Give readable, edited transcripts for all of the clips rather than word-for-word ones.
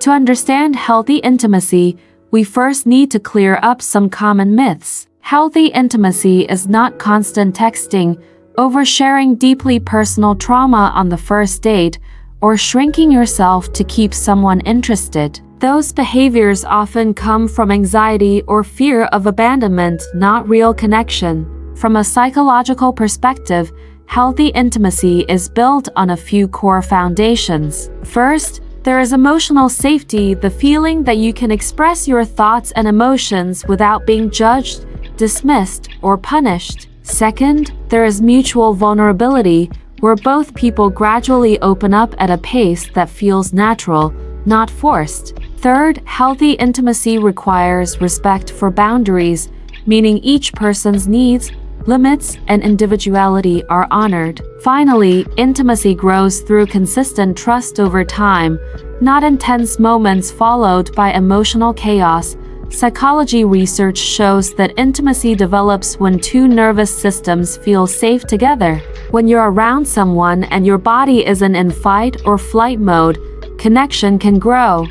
To understand healthy intimacy, we first need to clear up some common myths. Healthy intimacy is not constant texting, oversharing deeply personal trauma on the first date, or shrinking yourself to keep someone interested. Those behaviors often come from anxiety or fear of abandonment, not real connection. From a psychological perspective, healthy intimacy is built on a few core foundations. First, there is emotional safety, the feeling that you can express your thoughts and emotions without being judged, dismissed, or punished. Second, there is mutual vulnerability, where both people gradually open up at a pace that feels natural, not forced. Third, healthy intimacy requires respect for boundaries, meaning each person's needs, limits, and individuality are honored. Finally, intimacy grows through consistent trust over time, not intense moments followed by emotional chaos. Psychology research shows that intimacy develops when two nervous systems feel safe together. When you're around someone and your body isn't in fight or flight mode, connection can grow.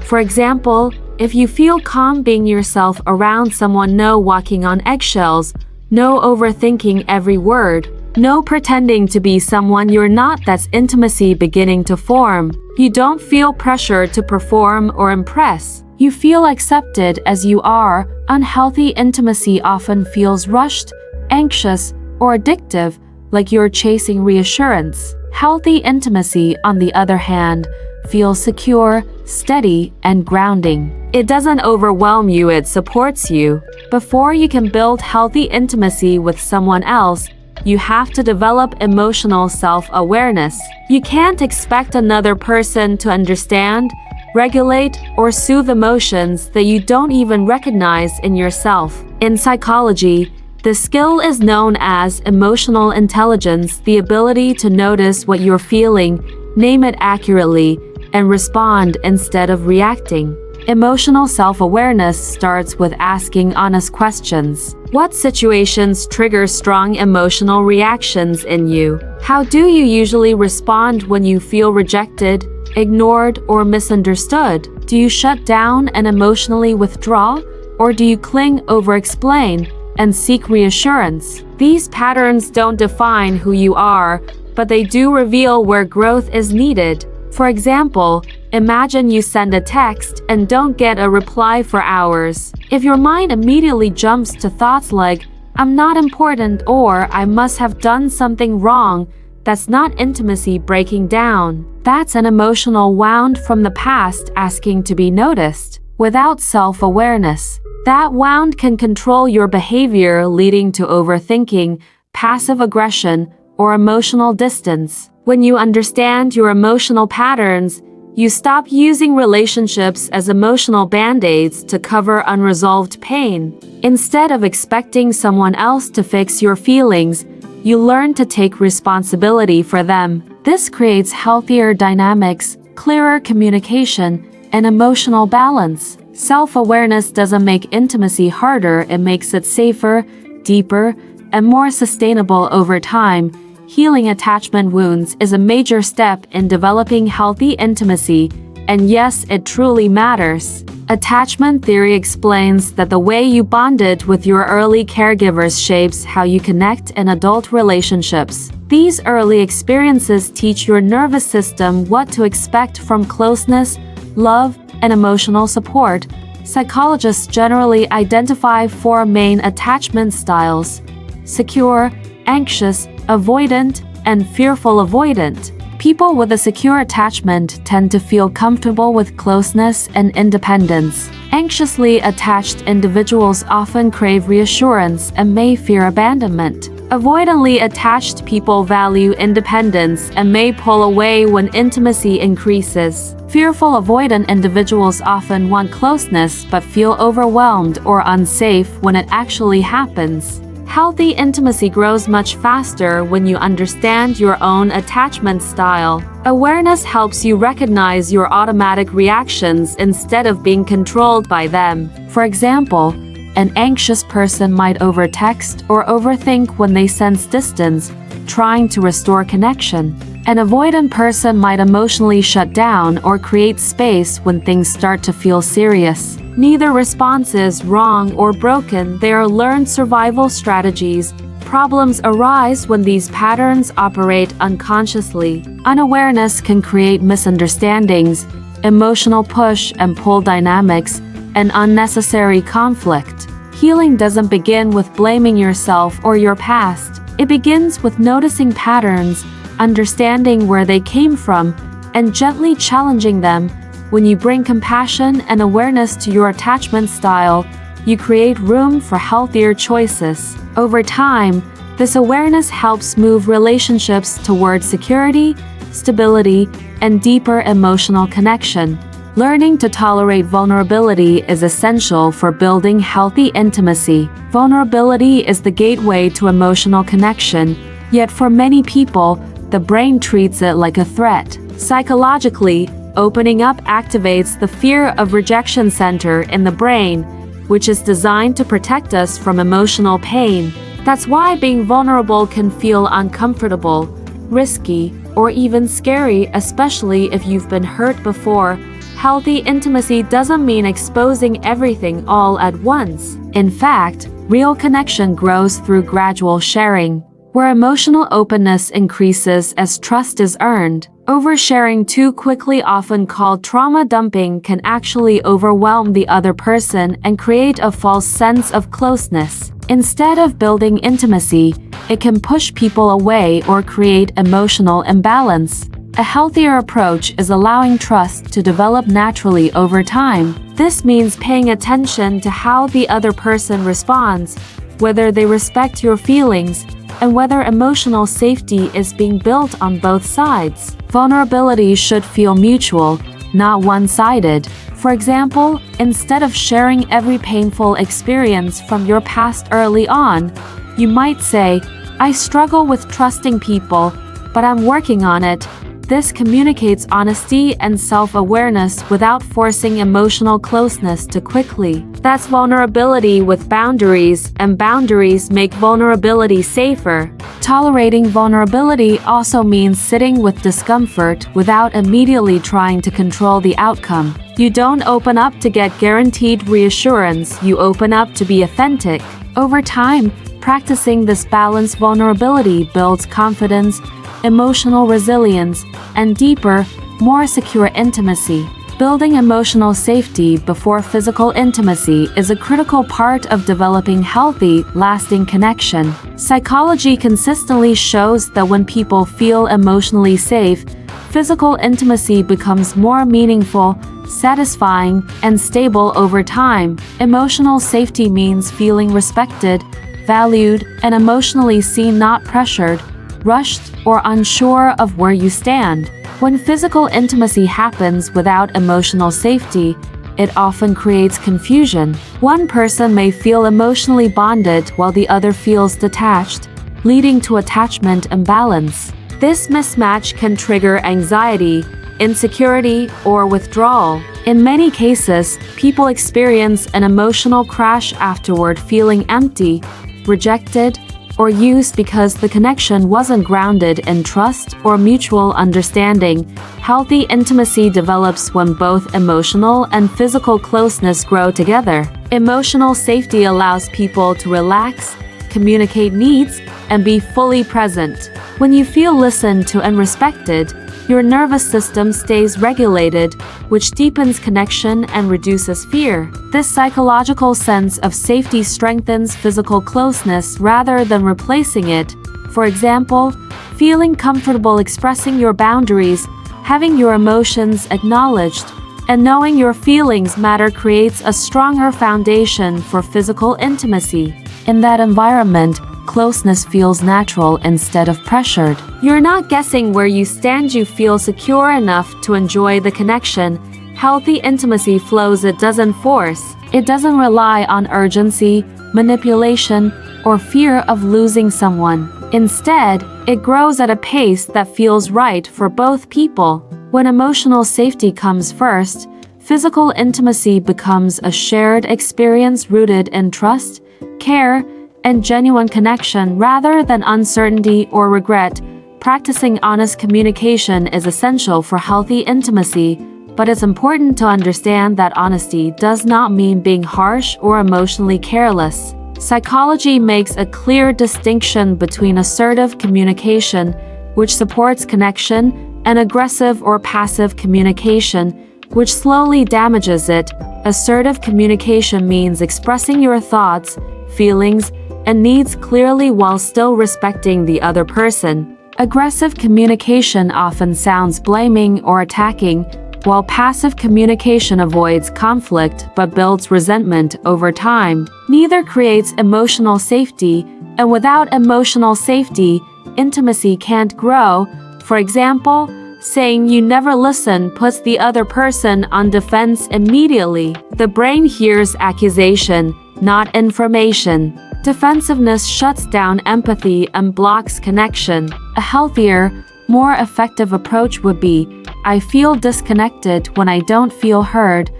For example, if you feel calm being yourself around someone, no walking on eggshells, no overthinking every word, no pretending to be someone you're not, that's intimacy beginning to form. You don't feel pressure to perform or impress. You feel accepted as you are. Unhealthy intimacy often feels rushed, anxious, or addictive, like you're chasing reassurance. Healthy intimacy, on the other hand, feels secure, steady, and grounding. It doesn't overwhelm you, it supports you. Before you can build healthy intimacy with someone else, you have to develop emotional self-awareness. You can't expect another person to understand, regulate, or soothe emotions that you don't even recognize in yourself. In psychology, the skill is known as emotional intelligence, the ability to notice what you're feeling, name it accurately, and respond instead of reacting. Emotional self-awareness starts with asking honest questions. What situations trigger strong emotional reactions in you? How do you usually respond when you feel rejected, ignored, or misunderstood? Do you shut down and emotionally withdraw? Or do you cling, over-explain, and seek reassurance? These patterns don't define who you are, but they do reveal where growth is needed. For example, imagine you send a text and don't get a reply for hours. If your mind immediately jumps to thoughts like, "I'm not important," or "I must have done something wrong," that's not intimacy breaking down. That's an emotional wound from the past asking to be noticed. Without self-awareness, that wound can control your behavior, leading to overthinking, passive aggression, or emotional distance. When you understand your emotional patterns, you stop using relationships as emotional band-aids to cover unresolved pain. Instead of expecting someone else to fix your feelings, you learn to take responsibility for them. This creates healthier dynamics, clearer communication, and emotional balance. Self-awareness doesn't make intimacy harder, it makes it safer, deeper, and more sustainable over time. Healing attachment wounds is a major step in developing healthy intimacy, and yes, it truly matters. Attachment theory explains that the way you bonded with your early caregivers shapes how you connect in adult relationships. These early experiences teach your nervous system what to expect from closeness, love, and emotional support. Psychologists generally identify four main attachment styles: secure, anxious, avoidant, and fearful avoidant. People with a secure attachment tend to feel comfortable with closeness and independence. Anxiously attached individuals often crave reassurance and may fear abandonment. Avoidantly attached people value independence and may pull away when intimacy increases. Fearful avoidant individuals often want closeness but feel overwhelmed or unsafe when it actually happens. Healthy intimacy grows much faster when you understand your own attachment style. Awareness helps you recognize your automatic reactions instead of being controlled by them. For example, An anxious person might overtext or overthink when they sense distance, trying to restore connection. An avoidant person might emotionally shut down or create space when things start to feel serious. Neither response is wrong or broken, they are learned survival strategies. Problems arise when these patterns operate unconsciously. Unawareness can create misunderstandings, emotional push and pull dynamics, and unnecessary conflict. Healing doesn't begin with blaming yourself or your past. It begins with noticing patterns, understanding where they came from, and gently challenging them. When you bring compassion and awareness to your attachment style, you create room for healthier choices. Over time, this awareness helps move relationships towards security, stability, and deeper emotional connection. Learning to tolerate vulnerability is essential for building healthy intimacy. Vulnerability is the gateway to emotional connection, yet for many people, the brain treats it like a threat. Psychologically, opening up activates the fear of rejection center in the brain, which is designed to protect us from emotional pain. That's why being vulnerable can feel uncomfortable, risky, or even scary, especially if you've been hurt before. Healthy intimacy doesn't mean exposing everything all at once. In fact, real connection grows through gradual sharing, where emotional openness increases as trust is earned. Oversharing too quickly, often called trauma dumping, can actually overwhelm the other person and create a false sense of closeness. Instead of building intimacy, it can push people away or create emotional imbalance. A healthier approach is allowing trust to develop naturally over time. This means paying attention to how the other person responds, whether they respect your feelings, and whether emotional safety is being built on both sides. Vulnerability should feel mutual, not one-sided. For example, instead of sharing every painful experience from your past early on, you might say, "I struggle with trusting people, but I'm working on it." This communicates honesty and self-awareness without forcing emotional closeness too quickly. That's vulnerability with boundaries, and boundaries make vulnerability safer. Tolerating vulnerability also means sitting with discomfort without immediately trying to control the outcome. You don't open up to get guaranteed reassurance, you open up to be authentic. Over time, practicing this balanced vulnerability builds confidence, emotional resilience, and deeper, more secure intimacy. Building emotional safety before physical intimacy is a critical part of developing healthy, lasting connection. Psychology consistently shows that when people feel emotionally safe, physical intimacy becomes more meaningful, satisfying, and stable over time. Emotional safety means feeling respected, valued, and emotionally seen, not pressured, rushed, or unsure of where you stand. When physical intimacy happens without emotional safety, it often creates confusion. One person may feel emotionally bonded while the other feels detached, leading to attachment imbalance. This mismatch can trigger anxiety, insecurity, or withdrawal. In many cases, people experience an emotional crash afterward, feeling empty, rejected, or used because the connection wasn't grounded in trust or mutual understanding. Healthy intimacy develops when both emotional and physical closeness grow together. Emotional safety allows people to relax, communicate needs, and be fully present. When you feel listened to and respected, your nervous system stays regulated, which deepens connection and reduces fear. This psychological sense of safety strengthens physical closeness rather than replacing it. For example, feeling comfortable expressing your boundaries, having your emotions acknowledged, and knowing your feelings matter creates a stronger foundation for physical intimacy. In that environment, closeness feels natural instead of pressured. You're not guessing where you stand, you feel secure enough to enjoy the connection. Healthy intimacy flows, it doesn't force. It doesn't rely on urgency, manipulation, or fear of losing someone. Instead, it grows at a pace that feels right for both people. When emotional safety comes first, Physical intimacy becomes a shared experience rooted in trust, care, and genuine connection rather than uncertainty or regret. Practicing honest communication is essential for healthy intimacy, but it's important to understand that honesty does not mean being harsh or emotionally careless. Psychology makes a clear distinction between assertive communication, which supports connection, and aggressive or passive communication, which slowly damages it. Assertive communication means expressing your thoughts, feelings, and needs clearly while still respecting the other person. Aggressive communication often sounds blaming or attacking, while passive communication avoids conflict but builds resentment over time. Neither creates emotional safety, and without emotional safety, intimacy can't grow. For example, saying you never listen puts the other person on defense immediately. The brain hears accusation, not information. Defensiveness shuts down empathy and blocks connection. A healthier, more effective approach would be, I feel disconnected when I don't feel heard.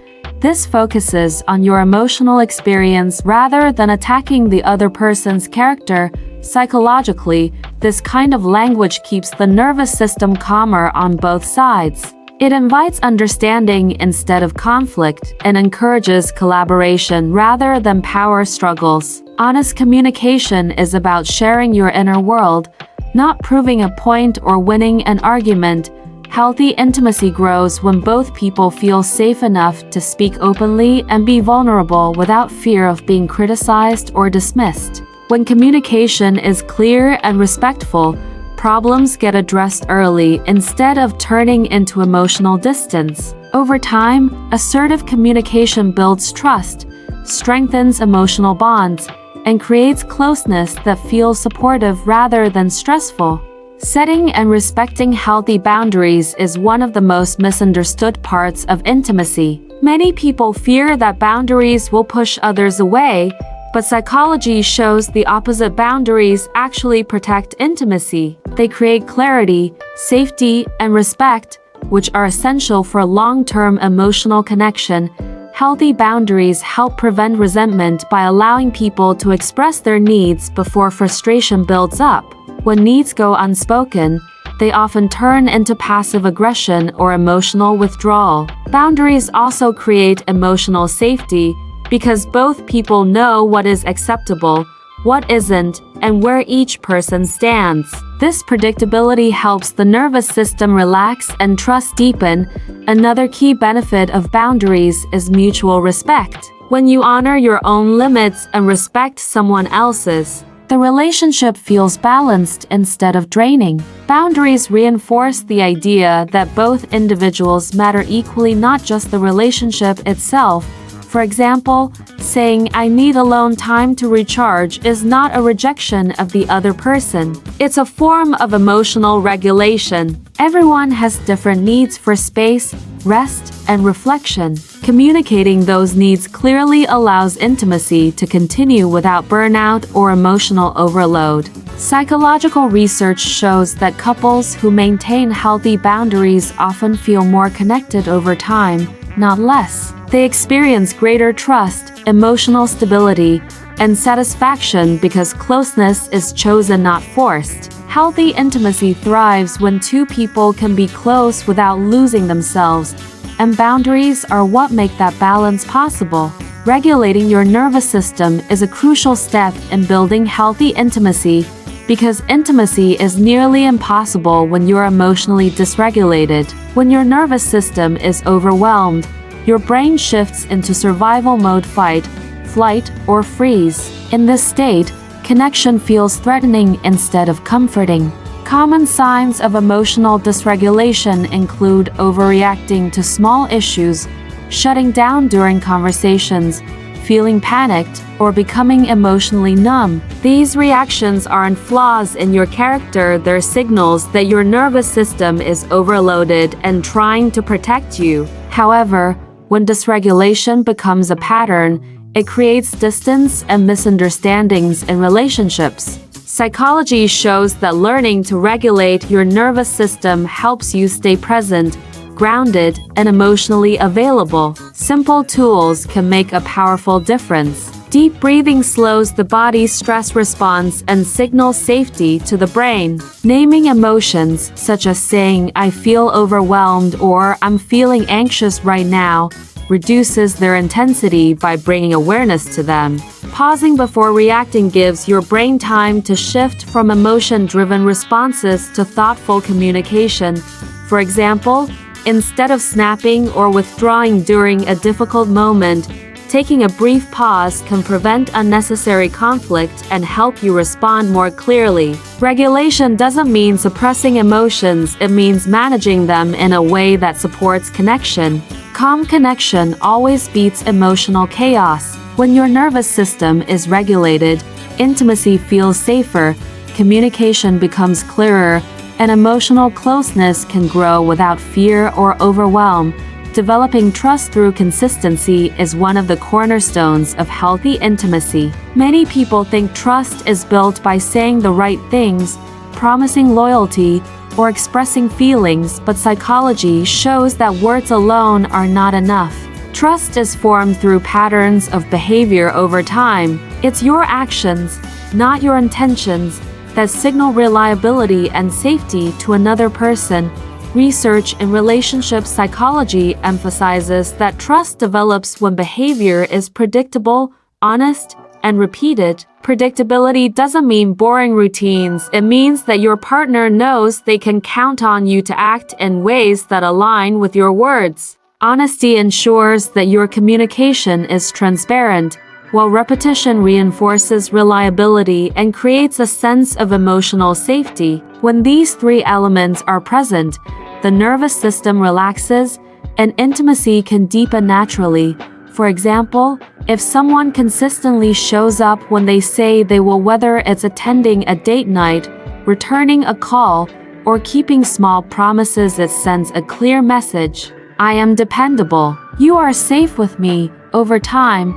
This focuses on your emotional experience rather than attacking the other person's character. Psychologically, this kind of language keeps the nervous system calmer on both sides. It invites understanding instead of conflict and encourages collaboration rather than power struggles. Honest communication is about sharing your inner world, not proving a point or winning an argument. Healthy intimacy grows when both people feel safe enough to speak openly and be vulnerable without fear of being criticized or dismissed. When communication is clear and respectful, problems get addressed early instead of turning into emotional distance. Over time, assertive communication builds trust, strengthens emotional bonds, and creates closeness that feels supportive rather than stressful. Setting and respecting healthy boundaries is one of the most misunderstood parts of intimacy. Many people fear that boundaries will push others away, but psychology shows the opposite. Boundaries actually protect intimacy. They create clarity, safety, and respect, which are essential for long-term emotional connection. Healthy boundaries help prevent resentment by allowing people to express their needs before frustration builds up. When needs go unspoken, they often turn into passive aggression or emotional withdrawal. Boundaries also create emotional safety because both people know what is acceptable, what isn't, and where each person stands. This predictability helps the nervous system relax and trust deepen. Another key benefit of boundaries is mutual respect. When you honor your own limits and respect someone else's, the relationship feels balanced instead of draining. Boundaries reinforce the idea that both individuals matter equally, not just the relationship itself. For example, saying I need alone time to recharge is not a rejection of the other person. It's a form of emotional regulation. Everyone has different needs for space, rest, and reflection. Communicating those needs clearly allows intimacy to continue without burnout or emotional overload. Psychological research shows that couples who maintain healthy boundaries often feel more connected over time, not less. They experience greater trust, emotional stability, and satisfaction because closeness is chosen, not forced. Healthy intimacy thrives when two people can be close without losing themselves, and boundaries are what make that balance possible. Regulating your nervous system is a crucial step in building healthy intimacy because intimacy is nearly impossible when you're emotionally dysregulated. When your nervous system is overwhelmed, your brain shifts into survival mode: fight, flight, or freeze. In this state, connection feels threatening instead of comforting. Common signs of emotional dysregulation include overreacting to small issues, shutting down during conversations, feeling panicked, or becoming emotionally numb. These reactions aren't flaws in your character, they're signals that your nervous system is overloaded and trying to protect you. However, when dysregulation becomes a pattern, it creates distance and misunderstandings in relationships. Psychology shows that learning to regulate your nervous system helps you stay present, grounded, and emotionally available. Simple tools can make a powerful difference. Deep breathing slows the body's stress response and signals safety to the brain. Naming emotions, such as saying, "I feel overwhelmed" or "I'm feeling anxious right now," reduces their intensity by bringing awareness to them. Pausing before reacting gives your brain time to shift from emotion-driven responses to thoughtful communication. For example, instead of snapping or withdrawing during a difficult moment, taking a brief pause can prevent unnecessary conflict and help you respond more clearly. Regulation doesn't mean suppressing emotions, it means managing them in a way that supports connection. Calm connection always beats emotional chaos. When your nervous system is regulated, intimacy feels safer, communication becomes clearer, and emotional closeness can grow without fear or overwhelm. Developing trust through consistency is one of the cornerstones of healthy intimacy. Many people think trust is built by saying the right things, promising loyalty, or expressing feelings, but psychology shows that words alone are not enough. Trust is formed through patterns of behavior over time. It's your actions, not your intentions, that signal reliability and safety to another person. Research in relationship psychology emphasizes that trust develops when behavior is predictable, honest, and repeated. Predictability doesn't mean boring routines. It means that your partner knows they can count on you to act in ways that align with your words. Honesty ensures that your communication is transparent, while repetition reinforces reliability and creates a sense of emotional safety. When these three elements are present, the nervous system relaxes, and intimacy can deepen naturally. For example, if someone consistently shows up when they say they will, whether it's attending a date night, returning a call, or keeping small promises, it sends a clear message. I am dependable. You are safe with me. Over time,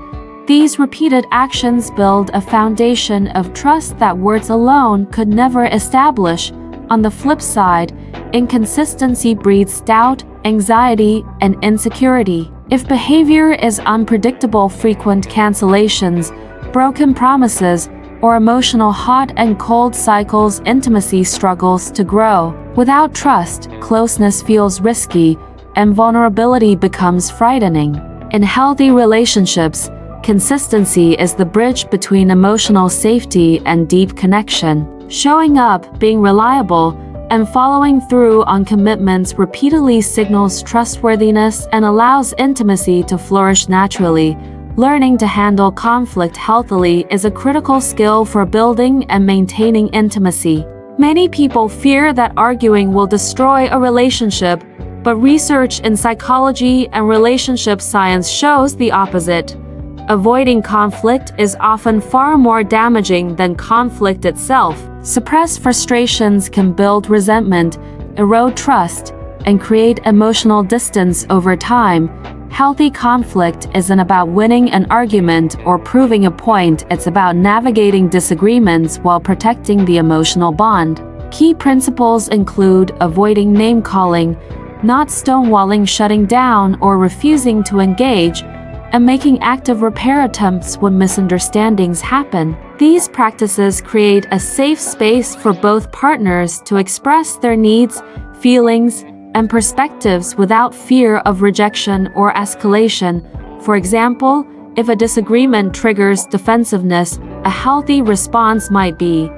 these repeated actions build a foundation of trust that words alone could never establish. On the flip side, inconsistency breeds doubt, anxiety, and insecurity. If behavior is unpredictable, frequent cancellations, broken promises, or emotional hot and cold cycles, intimacy struggles to grow. Without trust, closeness feels risky, and vulnerability becomes frightening. In healthy relationships, consistency is the bridge between emotional safety and deep connection. Showing up, being reliable, and following through on commitments repeatedly signals trustworthiness and allows intimacy to flourish naturally. Learning to handle conflict healthily is a critical skill for building and maintaining intimacy. Many people fear that arguing will destroy a relationship, but research in psychology and relationship science shows the opposite. Avoiding conflict is often far more damaging than conflict itself. Suppressed frustrations can build resentment, erode trust, and create emotional distance over time. Healthy conflict isn't about winning an argument or proving a point, it's about navigating disagreements while protecting the emotional bond. Key principles include avoiding name-calling, not stonewalling, shutting down, or refusing to engage, and making active repair attempts when misunderstandings happen. These practices create a safe space for both partners to express their needs, feelings, and perspectives without fear of rejection or escalation. For example, if a disagreement triggers defensiveness, a healthy response might be,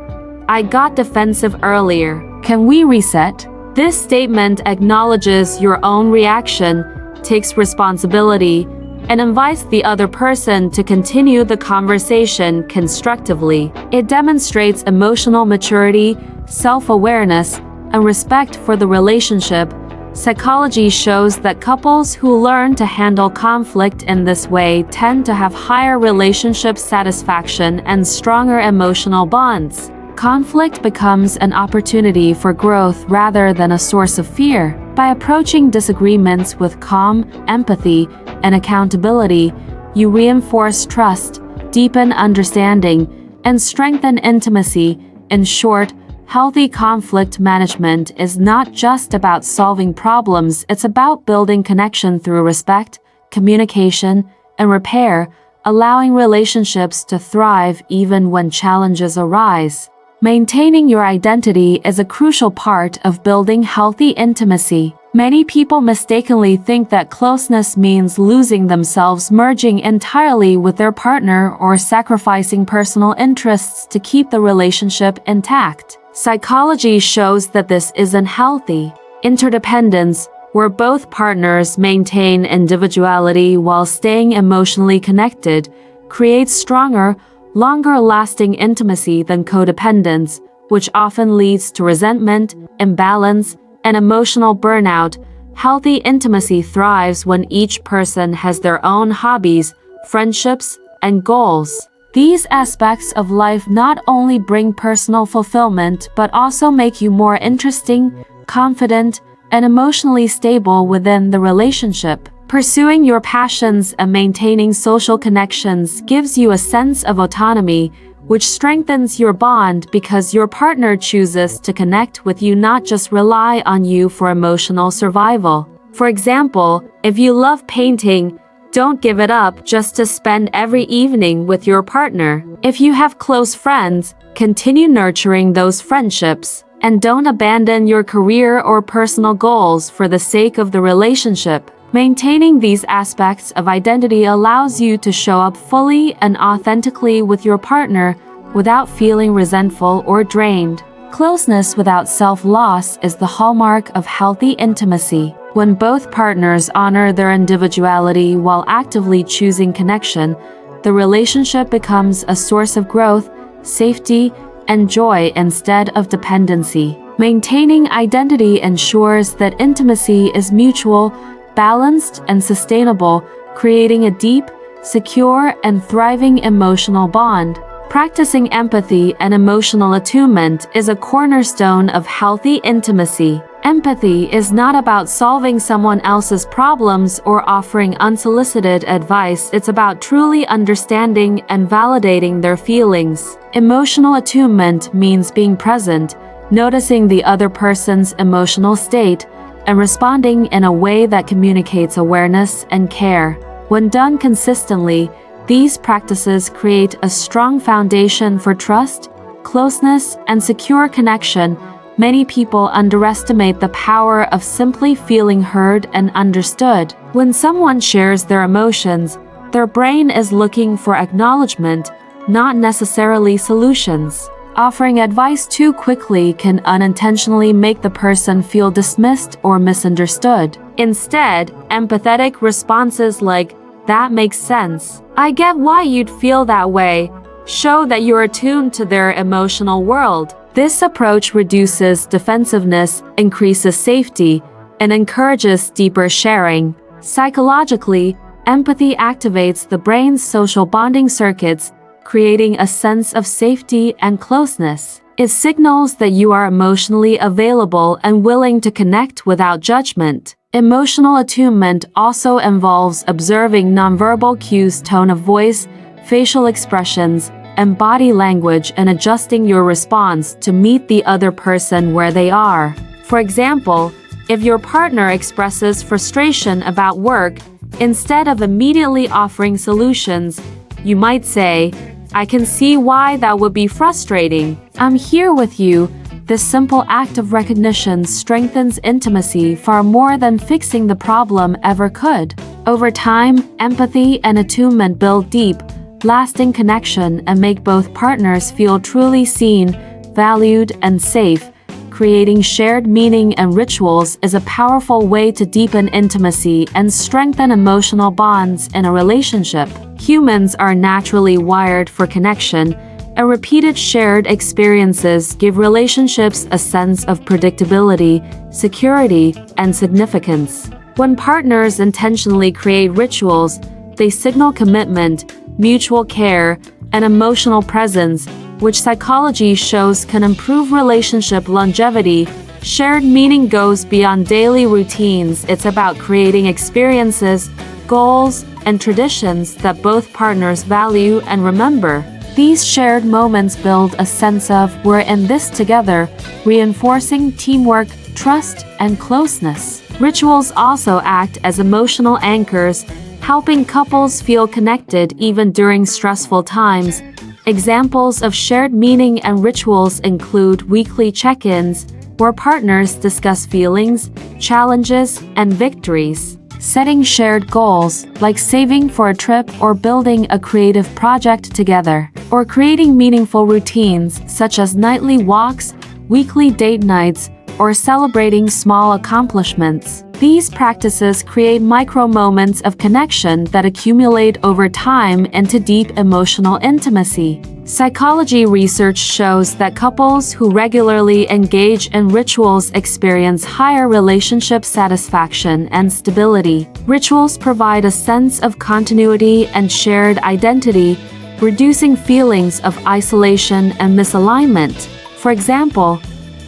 "I got defensive earlier. Can we reset?" This statement acknowledges your own reaction, takes responsibility, and invites the other person to continue the conversation constructively. It demonstrates emotional maturity, self-awareness, and respect for the relationship. Psychology shows that couples who learn to handle conflict in this way tend to have higher relationship satisfaction and stronger emotional bonds. Conflict becomes an opportunity for growth rather than a source of fear. By approaching disagreements with calm, empathy, and accountability, you reinforce trust, deepen understanding, and strengthen intimacy. In short, Healthy conflict management is not just about solving problems, it's about building connection through respect, communication, and repair, allowing relationships to thrive even when challenges arise. Maintaining your identity is a crucial part of building healthy intimacy. Many people mistakenly think that closeness means losing themselves, merging entirely with their partner, or sacrificing personal interests to keep the relationship intact. Psychology shows that this isn't healthy. Interdependence, where both partners maintain individuality while staying emotionally connected, creates stronger, longer-lasting intimacy than codependence, which often leads to resentment, imbalance, and emotional burnout. Healthy intimacy thrives when each person has their own hobbies, friendships, and goals. These aspects of life not only bring personal fulfillment but also make you more interesting, confident, and emotionally stable within the relationship. Pursuing your passions and maintaining social connections gives you a sense of autonomy, which strengthens your bond because your partner chooses to connect with you, not just rely on you for emotional survival. For example, if you love painting, don't give it up just to spend every evening with your partner. If you have close friends, continue nurturing those friendships, and don't abandon your career or personal goals for the sake of the relationship. Maintaining these aspects of identity allows you to show up fully and authentically with your partner without feeling resentful or drained. Closeness without self-loss is the hallmark of healthy intimacy. When both partners honor their individuality while actively choosing connection, the relationship becomes a source of growth, safety, and joy instead of dependency. Maintaining identity ensures that intimacy is mutual, balanced, and sustainable, creating a deep, secure, and thriving emotional bond. Practicing empathy and emotional attunement is a cornerstone of healthy intimacy. Empathy is not about solving someone else's problems or offering unsolicited advice. It's about truly understanding and validating their feelings. Emotional attunement means being present, noticing the other person's emotional state, and responding in a way that communicates awareness and care. When done consistently, these practices create a strong foundation for trust, closeness, and secure connection. Many people underestimate the power of simply feeling heard and understood. When someone shares their emotions, their brain is looking for acknowledgement, not necessarily solutions. Offering advice too quickly can unintentionally make the person feel dismissed or misunderstood. Instead, empathetic responses like, "That makes sense. I get why you'd feel that way," show that you're attuned to their emotional world. This approach reduces defensiveness, increases safety, and encourages deeper sharing. Psychologically, empathy activates the brain's social bonding circuits, creating a sense of safety and closeness. It signals that you are emotionally available and willing to connect without judgment. Emotional attunement also involves observing nonverbal cues, tone of voice, facial expressions, and body language, and adjusting your response to meet the other person where they are. For example, if your partner expresses frustration about work, instead of immediately offering solutions, you might say, "I can see why that would be frustrating. I'm here with you." This simple act of recognition strengthens intimacy far more than fixing the problem ever could. Over time, empathy and attunement build deep, lasting connection and make both partners feel truly seen, valued, and safe. Creating shared meaning and rituals is a powerful way to deepen intimacy and strengthen emotional bonds in a relationship. Humans are naturally wired for connection, and repeated shared experiences give relationships a sense of predictability, security, and significance. When partners intentionally create rituals, they signal commitment, mutual care, and emotional presence, which psychology shows can improve relationship longevity. Shared meaning goes beyond daily routines. It's about creating experiences, goals, and traditions that both partners value and remember. These shared moments build a sense of "we're in this together," reinforcing teamwork, trust, and closeness. Rituals also act as emotional anchors, helping couples feel connected even during stressful times. Examples of shared meaning and rituals include weekly check-ins, where partners discuss feelings, challenges, and victories. Setting shared goals, like saving for a trip or building a creative project together. Or creating meaningful routines, such as nightly walks, weekly date nights, or celebrating small accomplishments. These practices create micro-moments of connection that accumulate over time into deep emotional intimacy. Psychology research shows that couples who regularly engage in rituals experience higher relationship satisfaction and stability. Rituals provide a sense of continuity and shared identity, reducing feelings of isolation and misalignment. For example,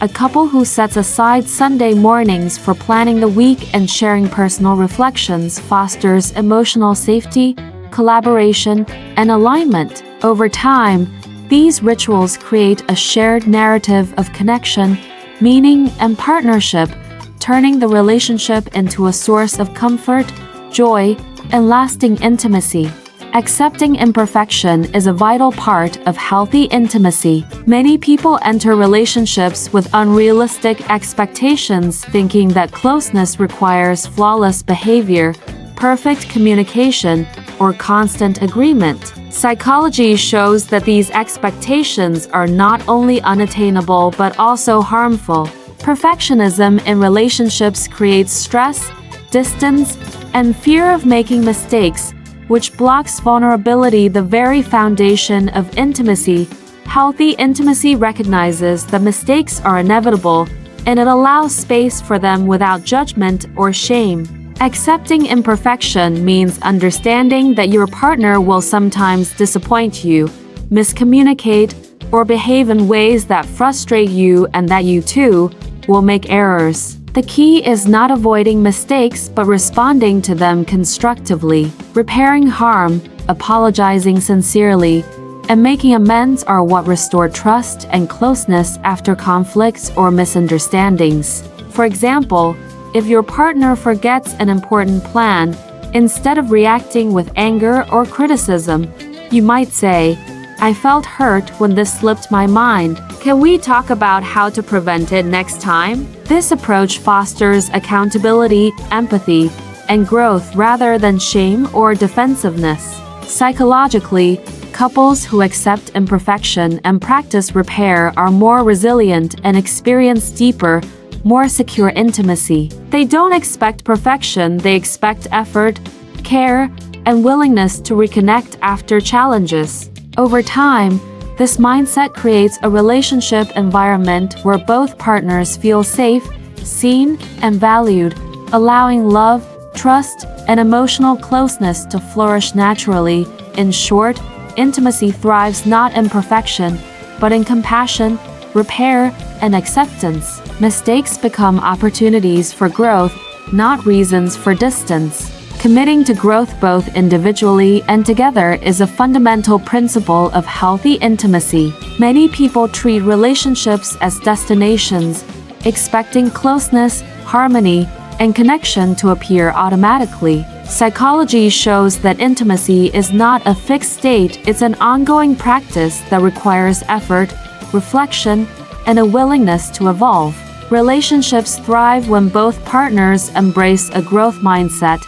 a couple who sets aside Sunday mornings for planning the week and sharing personal reflections fosters emotional safety, collaboration, and alignment. Over time, these rituals create a shared narrative of connection, meaning, and partnership, turning the relationship into a source of comfort, joy, and lasting intimacy. Accepting imperfection is a vital part of healthy intimacy. Many people enter relationships with unrealistic expectations, thinking that closeness requires flawless behavior, perfect communication, or constant agreement. Psychology shows that these expectations are not only unattainable but also harmful. Perfectionism in relationships creates stress, distance, and fear of making mistakes, which blocks vulnerability, the very foundation of intimacy. Healthy intimacy recognizes that mistakes are inevitable, and it allows space for them without judgment or shame. Accepting imperfection means understanding that your partner will sometimes disappoint you, miscommunicate, or behave in ways that frustrate you, and that you too will make errors. The key is not avoiding mistakes but responding to them constructively. Repairing harm, apologizing sincerely, and making amends are what restore trust and closeness after conflicts or misunderstandings. For example, if your partner forgets an important plan, instead of reacting with anger or criticism, you might say, "I felt hurt when this slipped my mind. Can we talk about how to prevent it next time?" This approach fosters accountability, empathy, and growth rather than shame or defensiveness. Psychologically, couples who accept imperfection and practice repair are more resilient and experience deeper, more secure intimacy. They don't expect perfection, they expect effort, care, and willingness to reconnect after challenges. Over time, this mindset creates a relationship environment where both partners feel safe, seen, and valued, allowing love, trust, and emotional closeness to flourish naturally. In short, intimacy thrives not in perfection, but in compassion, repair, and acceptance. Mistakes become opportunities for growth, not reasons for distance. Committing to growth both individually and together is a fundamental principle of healthy intimacy. Many people treat relationships as destinations, expecting closeness, harmony, and connection to appear automatically. Psychology shows that intimacy is not a fixed state, it's an ongoing practice that requires effort, reflection, and a willingness to evolve. Relationships thrive when both partners embrace a growth mindset,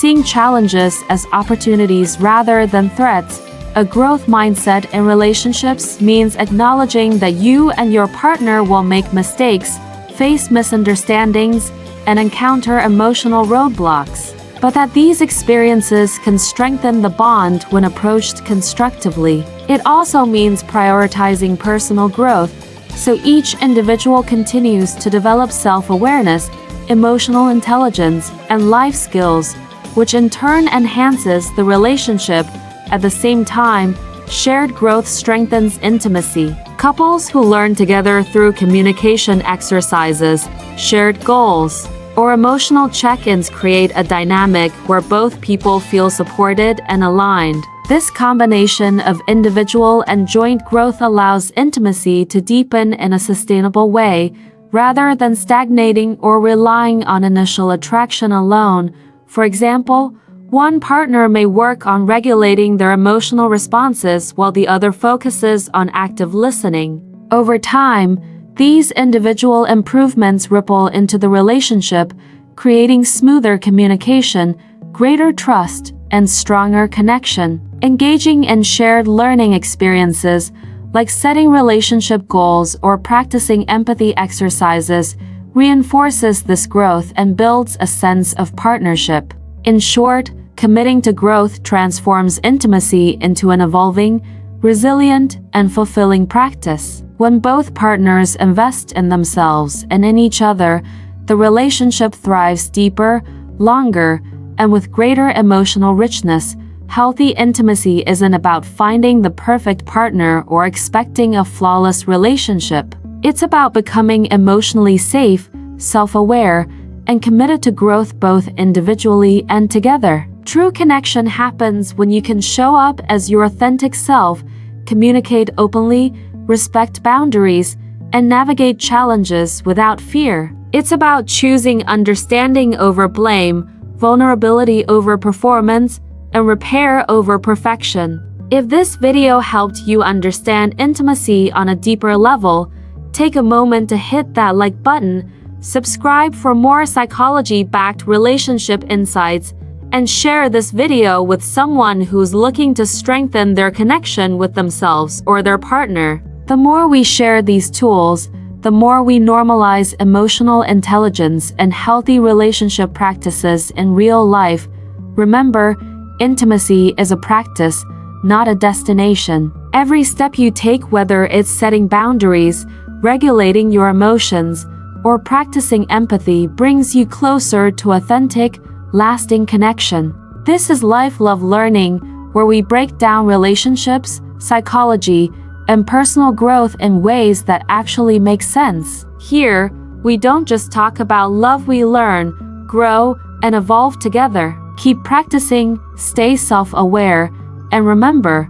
seeing challenges as opportunities rather than threats. A growth mindset in relationships means acknowledging that you and your partner will make mistakes, face misunderstandings, and encounter emotional roadblocks, but that these experiences can strengthen the bond when approached constructively. It also means prioritizing personal growth, so each individual continues to develop self-awareness, emotional intelligence, and life skills, which in turn enhances the relationship. At the same time, shared growth strengthens intimacy. Couples who learn together through communication exercises, shared goals, or emotional check-ins create a dynamic where both people feel supported and aligned. This combination of individual and joint growth allows intimacy to deepen in a sustainable way, rather than stagnating or relying on initial attraction alone. For example, one partner may work on regulating their emotional responses while the other focuses on active listening. Over time, these individual improvements ripple into the relationship, creating smoother communication, greater trust, and stronger connection. Engaging in shared learning experiences, like setting relationship goals or practicing empathy exercises, reinforces this growth and builds a sense of partnership. In short, committing to growth transforms intimacy into an evolving, resilient, and fulfilling practice. When both partners invest in themselves and in each other, the relationship thrives deeper, longer, and with greater emotional richness. Healthy intimacy isn't about finding the perfect partner or expecting a flawless relationship. It's about becoming emotionally safe, self-aware, and committed to growth both individually and together. True connection happens when you can show up as your authentic self, communicate openly, respect boundaries, and navigate challenges without fear. It's about choosing understanding over blame, vulnerability over performance, and repair over perfection. If this video helped you understand intimacy on a deeper level, take a moment to hit that like button, subscribe for more psychology-backed relationship insights, and share this video with someone who's looking to strengthen their connection with themselves or their partner. The more we share these tools, the more we normalize emotional intelligence and healthy relationship practices in real life. Remember, intimacy is a practice, not a destination. Every step you take, whether it's setting boundaries, regulating your emotions, or practicing empathy, brings you closer to authentic, lasting connection. This is Life Love Learning, where we break down relationships, psychology, and personal growth in ways that actually make sense. Here, we don't just talk about love, we learn, grow, and evolve together. Keep practicing, stay self-aware, and remember,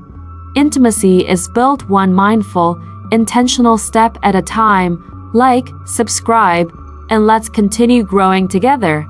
intimacy is built one mindful, intentional step at a time. Like, subscribe, and let's continue growing together.